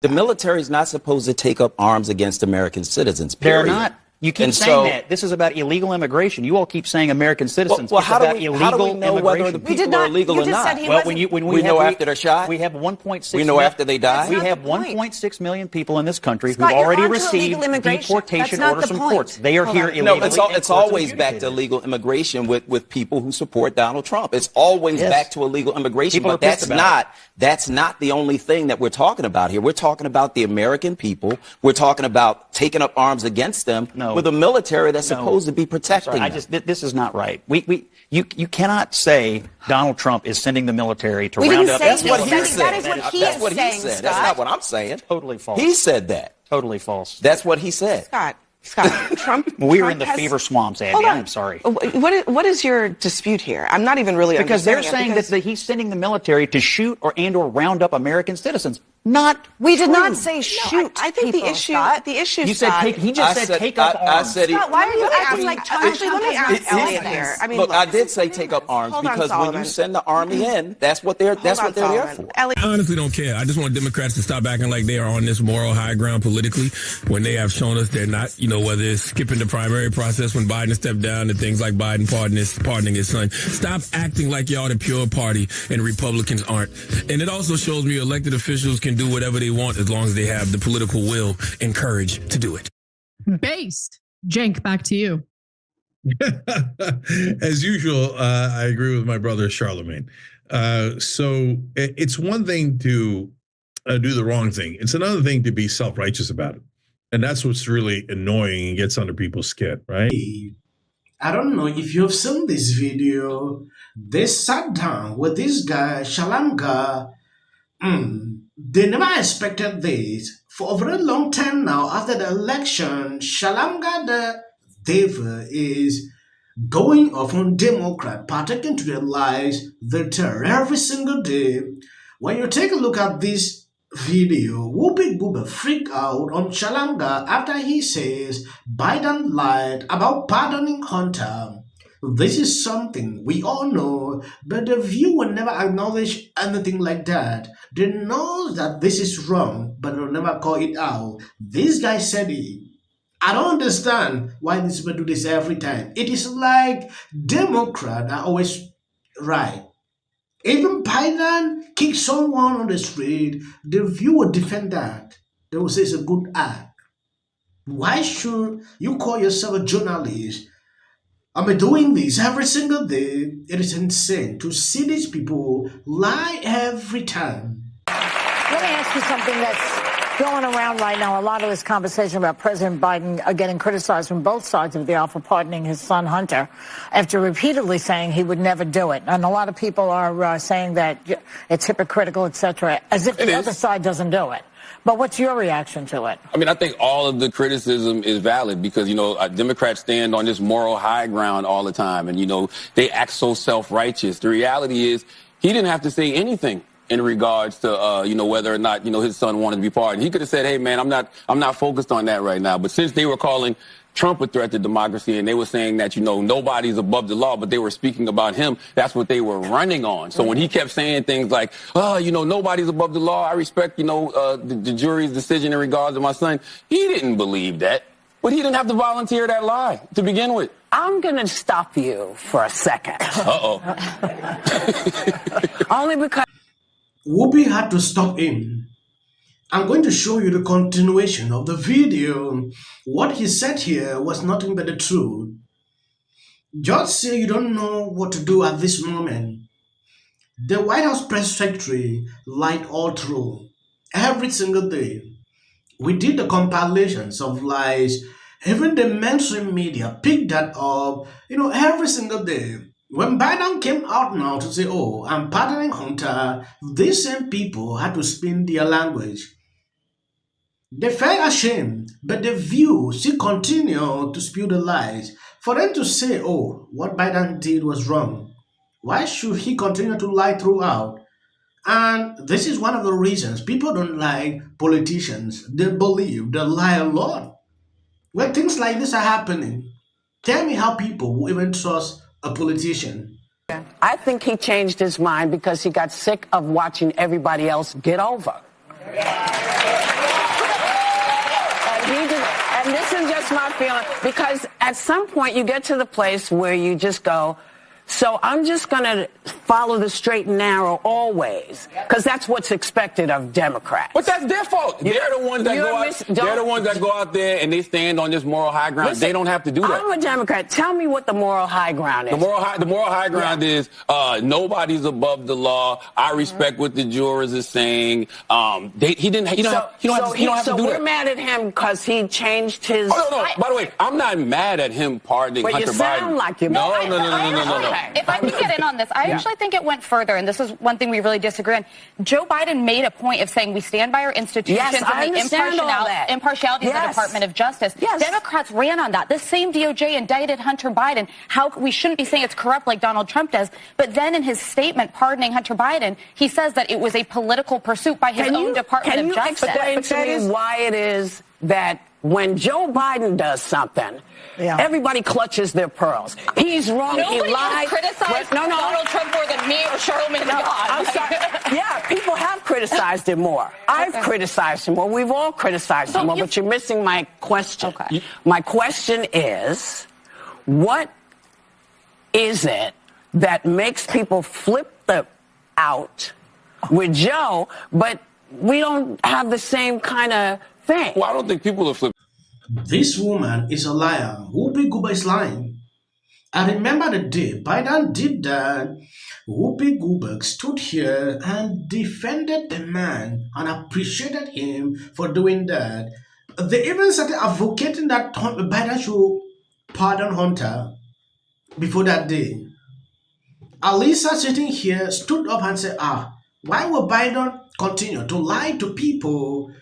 The military is not supposed to take up arms against American citizens, period. They're not. You keep saying that. This is about illegal immigration. You all keep saying American citizens. Well, how do we know whether the people are illegal or not? Well, when we know after they're shot. We have 1.6. We know after they die. We have 1.6 million people in this country who've already received deportation orders from courts. They are here illegally. No, it's always back to illegal immigration with people who support Donald Trump. It's always back to illegal immigration. But that's not the only thing that we're talking about here. We're talking about the American people. We're talking about taking up arms against them. With a military that's supposed to be protecting them. This is not right. You cannot say Donald Trump is sending the military to round up. That's what he said. That is what he is saying, Scott. That's not what I'm saying. Totally false. He said that. Totally false. That's what he said. Scott, Trump. We were in the fever swamps, Abby. I'm sorry. What is your dispute here? I'm not even really because they're saying that he's sending the military to shoot or round up American citizens. Not we did true. not say shoot. I think people, the issue. Scott. The issue. You said he just said take up arms. I said Scott, why are you acting like actually? Let me ask Elliot here. I mean, look, I did say take up arms because when you send the army in, that's what they're there for. I honestly don't care. I just want Democrats to stop acting like they are on this moral high ground politically when they have shown us they're not. You know, whether it's skipping the primary process when Biden stepped down and things like Biden pardoning his son. Stop acting like y'all the pure party and Republicans aren't. And it also shows me elected officials can do whatever they want as long as they have the political will and courage to do it. Based. Cenk, back to you. As usual, I agree with my brother Charlamagne. So it's one thing to do the wrong thing. It's another thing to be self-righteous about it. And that's what's really annoying and gets under people's skin, right? I don't know if you've seen this video. They sat down with this guy, Charlamagne. They never expected this. For a very long time now, after the election, Charlamagne the devil is going off on Democrat, partaking to their lies, their terror every single day. When you take a look at this video, Whoopi Goldberg freaked out on Charlamagne after he says Biden lied about pardoning Hunter. This is something we all know, but the view will never acknowledge anything like that. They know that this is wrong, but they'll never call it out. This guy said it. I don't understand why these people do this every time. It is like Democrats are always right. Even Biden kick someone on the street, the view will defend that. They will say it's a good act. Why should you call yourself a journalist? I'm doing this every single day. It is insane to see these people lie every time. Let me ask you something that's going around right now. A lot of this conversation about President Biden getting criticized from both sides of the aisle for pardoning his son Hunter after repeatedly saying he would never do it. And a lot of people are saying that it's hypocritical, etc., as if the other side doesn't do it. But what's your reaction to it? I mean, I think all of the criticism is valid because, you know, Democrats stand on this moral high ground all the time. And, you know, they act so self-righteous. The reality is he didn't have to say anything in regards to, you know, whether or not, you know, his son wanted to be pardoned. He could have said, hey, man, I'm not focused on that right now. But since they were calling Trump a threat to democracy and they were saying that, you know, nobody's above the law, but they were speaking about him, that's what they were running on. So when he kept saying things like, oh, you know, nobody's above the law, I respect, you know, the jury's decision in regards to my son, he didn't believe that. But he didn't have to volunteer that lie to begin with. I'm going to stop you for a second. Uh-oh. Only because Whoopi had to stop him. I'm going to show you the continuation of the video. What he said here was nothing but the truth. Just say you don't know what to do at this moment. The White House press secretary lied all through, every single day. We did the compilations of lies. Even the mainstream media picked that up, you know, every single day. When Biden came out now to say, oh, I'm pardoning Hunter, these same people had to spin their language. They felt ashamed, but the View still continued to spew the lies. For them to say, oh, what Biden did was wrong, why should he continue to lie throughout? And this is one of the reasons people don't like politicians. They believe they lie a lot. When things like this are happening, tell me how people will even trust a politician. I think he changed his mind because he got sick of watching everybody else get over. this is just my feeling, because at some point you get to the place where you just go, so I'm just going to follow the straight and narrow always, because that's what's expected of Democrats. But that's their fault. They're the ones that go out. They're the ones that go out there and they stand on this moral high ground. Listen, they don't have to do that. I'm a Democrat. Tell me what the moral high ground is. The moral high ground is nobody's above the law. I respect what the jurors are saying. He don't have to do that. So we're mad at him because he changed his. Oh no. By the way, I'm not mad at him pardoning Hunter Biden. But you sound like you're. No. If I can get in on this, I actually think it went further, and this is one thing we really disagree on. Joe Biden made a point of saying we stand by our institutions and the impartiality of the Department of Justice. Yes. Democrats ran on that. This same DOJ indicted Hunter Biden. We shouldn't be saying it's corrupt like Donald Trump does, but then in his statement pardoning Hunter Biden, he says that it was a political pursuit by his own Department of Justice. Can you explain to me why it is that when Joe Biden does something, everybody clutches their pearls? He's wrong. Nobody he lied. Criticized Donald Trump more than me or Charlamagne. I'm sorry. Yeah, people have criticized him more. I've criticized him more. We've all criticized him more. But you're missing my question. Okay. My question is, what is it that makes people flip out with Joe, but we don't have the same kind of thing? Well, I don't think people are flipping. This woman is a liar. Whoopi Goldberg is lying. I remember the day Biden did that. Whoopi Goldberg stood here and defended the man and appreciated him for doing that. They even started advocating that Biden should pardon Hunter before that day. Alisa sitting here stood up and said, why will Biden continue to lie to people,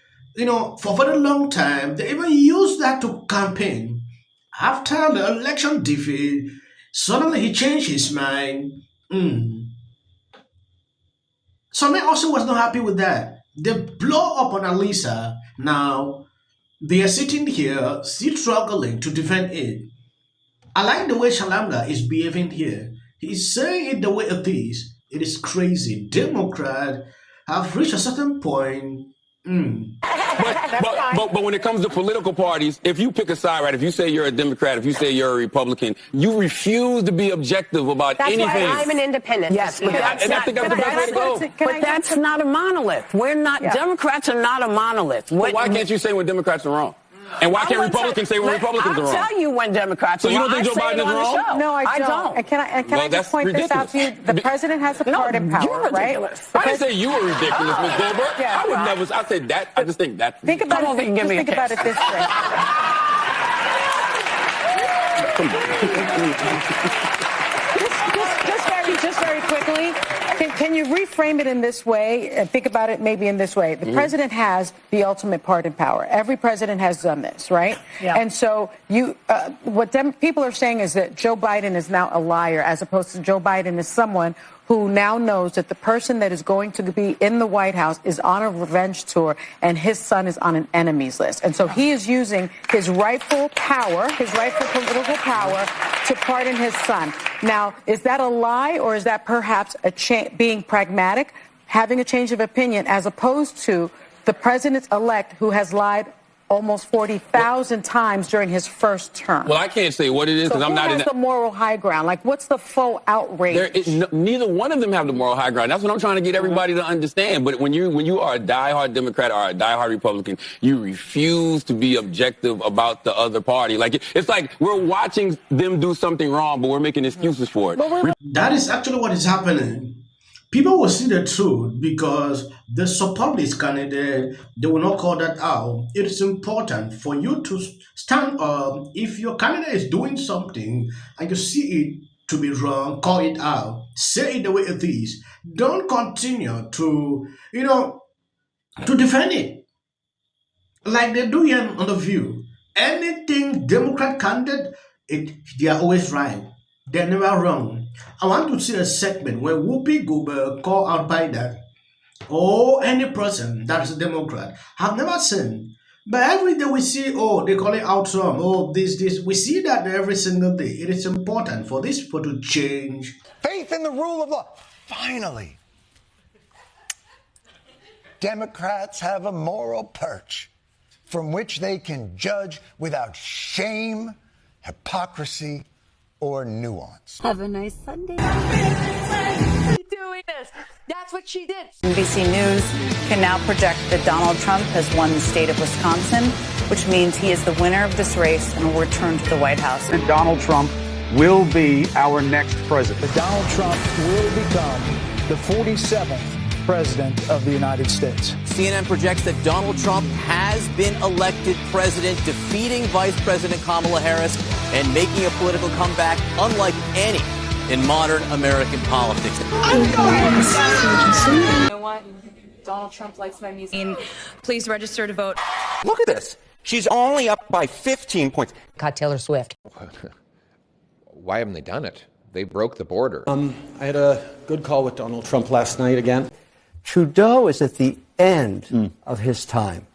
for a very long time? They even used that to campaign. After the election defeat, suddenly he changed his mind. Some also was not happy with that. They blow up on Alisa. Now, they are sitting here, still struggling to defend it. I like the way Charlamagne is behaving here. He's saying it the way it is. It is crazy. Democrats have reached a certain point. But when it comes to political parties, if you pick a side, right, if you say you're a Democrat, if you say you're a Republican, you refuse to be objective about anything. That's why I'm an independent. Yes, but that's the best way to go. But that's not a monolith. We're not, Democrats are not a monolith. But why can't you say when Democrats are wrong? And why can't Republicans say when Republicans are wrong? I'll tell you when Democrats are wrong. So you don't think Joe Biden is wrong? No, I don't. And can I just point this out to you? The president has a pardon power, right? I didn't say you were ridiculous, Ms. Goldberg. I would never. I said that. I just think that. Think about it. Think about it this way. Just very quickly. Can you reframe it in this way and think about it maybe in this way? The president has the ultimate pardon power. Every president has done this, right? Yeah. And so what people are saying is that Joe Biden is now a liar, as opposed to Joe Biden is someone who now knows that the person that is going to be in the White House is on a revenge tour and his son is on an enemies list. And so he is using his rightful power, his rightful political power, to pardon his son. Now, is that a lie, or is that perhaps being pragmatic, having a change of opinion, as opposed to the president-elect who has lied almost 40,000 times during his first term? Well, I can't say what it is because I'm not in the moral high ground. Like, what's the faux outrage? Neither one of them have the moral high ground. That's what I'm trying to get everybody to understand. But when you are a diehard Democrat or a diehard Republican, you refuse to be objective about the other party. Like, it's like we're watching them do something wrong, but we're making excuses for it. That is actually what is happening. People will see the truth because they support this candidate. They will not call that out. It is important for you to stand up. If your candidate is doing something and you see it to be wrong, call it out. Say it the way it is. Don't continue to, to defend it. Like they do here on The View. Anything Democrat candidate, they are always right. They're never wrong. I want to see a segment where Whoopi Goldberg call out Biden or any person that is a Democrat. I've never seen. But every day we see, they call it out Trump, this. We see that every single day. It is important for these people to change. Faith in the rule of law. Finally, Democrats have a moral perch. from which they can judge without shame, hypocrisy, or nuance. Have a nice Sunday. Doing this. That's what she did. NBC News can now project that Donald Trump has won the state of Wisconsin, which means he is the winner of this race and will return to the White House. And Donald Trump will be our next president. Donald Trump will become the 47th president of the United States. CNN projects that Donald Trump has been elected president, defeating Vice President Kamala Harris and making a political comeback unlike any in modern American politics. You know what? Donald Trump likes my music. Please register to vote. Look at this. She's only up by 15 points. Caught Taylor Swift. Why haven't they done it? They broke the border. I had a good call with Donald Trump last night again. Trudeau is at the end of his time.